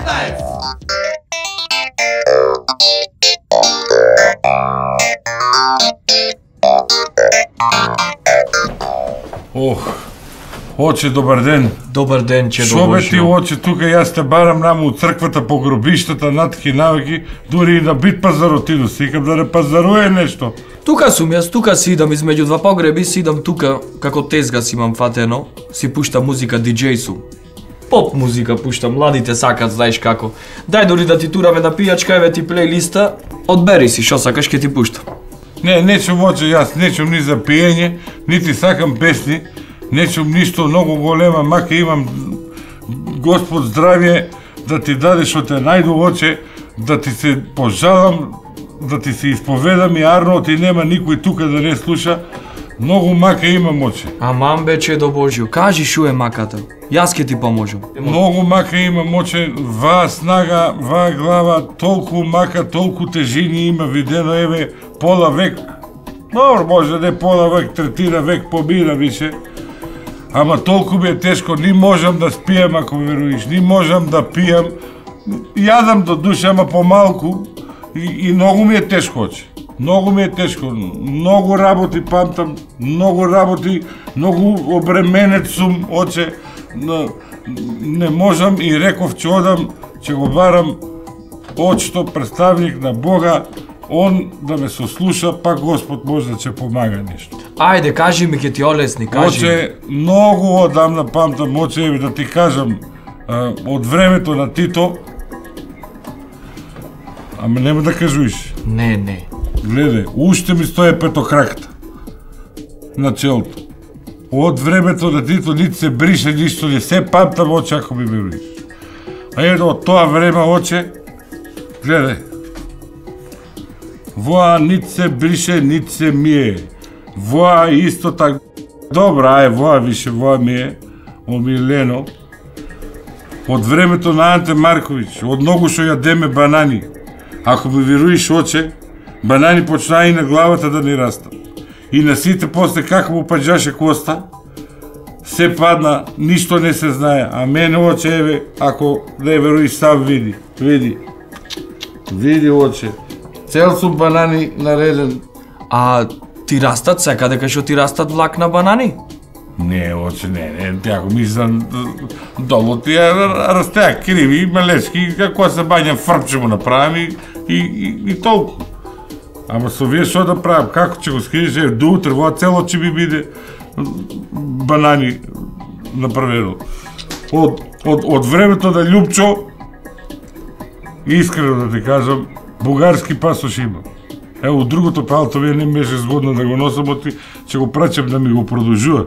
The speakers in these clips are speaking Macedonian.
Петаев! Оче, добар ден. Добар ден, че Шо бе ти, оче, тука јас те барам наму од црквата по гробиштата, натки навеки, дури и на бит пазар отиду, сикам да не пазаруе нешто. Тука сум јас, тука си идам измеѓу два погреби, си идам тука, како тезга си имам фатено, си пуштам музика, диџеј сум. Поп музика пуштам, младите сакат, знаеш како. Дај дори да ти тураме на пијачка, еве ти плейлиста, одбери си шо сакаш, ке ти пуштам. Нечум, оче, јас нечум ни за пиење, нити сакам песни, нечум ништо многу голема, мака имам Господ здравје да ти даде што те најду, оче, да ти се пожалам, да ти се исповедам и арно, ти нема никој тука да не слуша. Многу мака имам, оче. Аман бе, че до Божјо, кажи шо е маката, јас ке ти поможам. Многу мака имам, оче, ваа снага, ваа глава, толку мака, толку тежини има видено, еве, пола век. Добро, може да пола век, третира век побира више. Ама толку ми е тешко, ни можам да спијам, ако ме веруиш, ни можам да пијам. Јадам до душа, ама помалку, и многу ми е тешко, оче. Многу ми е тешко, многу работи памтам, многу работи, многу обременет сум, оче. Не можам и реков, че одам, че го барам очто представник на Бога, он да ме сослуша, пак Господ може да ќе помага нешто. Ајде, кажи ми, ке ти олесни, кажи. Оче, многу одамна памтам, оче, еви да ти кажам, од времето на Тито, ама нема да кажуиш. Не. Гледај, уште ми стои петокракта на челото. Од времето на Тито нити се брише ништо, не се памтам, оче, ако ми веруиш. А ето, од тоа време, оче, гледај, воа нити се брише, нити се мие. Воа исто така. Добра, воа више, воа ми е омилено. Од времето на Анте Марковиќ, од многу што јадеме банани. Ако ми веруиш, оче, банани почнаа и на главата да ни растат. И на сите после како му паѓаше коста, се падна, ништо не се знае. А мене, оче, еве, ако не веруиш, сам види. Види, оче. Цел сум банани нареден. А ти растат секаде кај што ти растат влакна банани? Не, оче, не, ако мислам, долу тие растеа криви, малечки, како се бањам фрпче му направам и толку. Ама со вие што да правам, како ќе го скриеш, до утре, во цело ќе би биде банани направено. Од времето на Љупчо, искрено да ти кажам, бугарски пасош има. Ево, другото палто вие не беше згодно да го носам, оти ќе го прачам да ми го продолжува.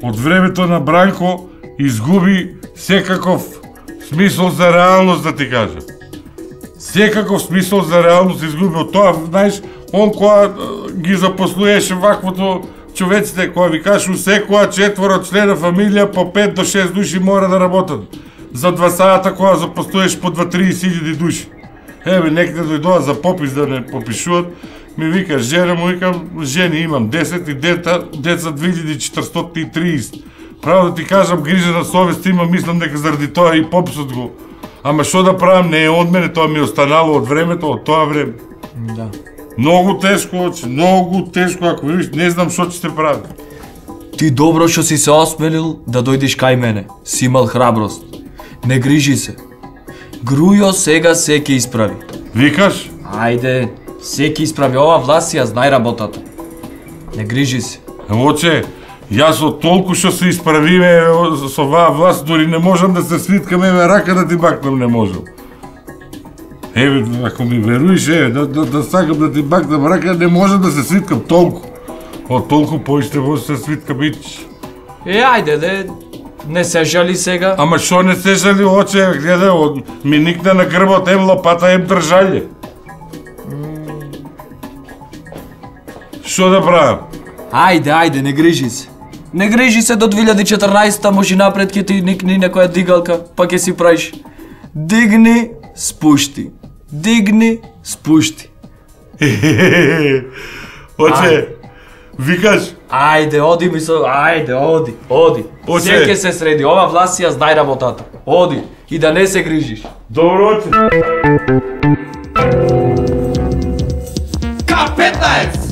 Од времето на Бранко изгуби секаков смисол за реалност, да ти кажам. Секаков смисол за реалност изгуби. Од тоа, знаеш, он која ги запослуеше ваквото човеците, која ви каже, секоја 4 члена фамилија по 5 до 6 души мора да работат. За 2 сата која запослуеш по 2-30 души. Еве, некаде дојдоа за попис да не попишуват, ми вика жена му, викам, жени имам 10 и деца 2430. Право да ти кажам, грижа на совест имам, мислам дека заради тоа и пописот го. Ама што да правам, не е од мене, тоа ми е останало од времето, од тоа време. Да. Многу тешко, оче, многу тешко, ако видиш, не знам што ќе те прави. Ти добро што си се осмелил да дојдеш кај мене. Си имал храброст. Не грижи се. Грујо сега се ќе исправи. Викаш? Ајде, се ќе исправи, ова власт ја знај работата. Не грижи се. Оче, јас од толку што се исправиме со оваа власт, дури не можам да се свиткам, еве рака да ти бакнам не можам. Еве, ако ми веруиш, да сакам да ти бакнам рака, не можам да се свиткам толку. Од толку поиште може да се свиткам ич. Ајде, не се жали сега. Ама што не се жали, оче, гледај, ми никна на грбот, ем лопата, ем држалје. Што да правам? Ајде, не грижи се. Не грижи се до 2014-та, може напред ќе ти никни некоја дигалка, па ќе си правиш. Дигни, спушти. Дигни, спушти. Оче, викаш, Ајде, оди ми со... Ајде, оди. Оце. Се ќе се среди, ова власт ја знај работата. Оди и да не се грижиш. Добро. К15!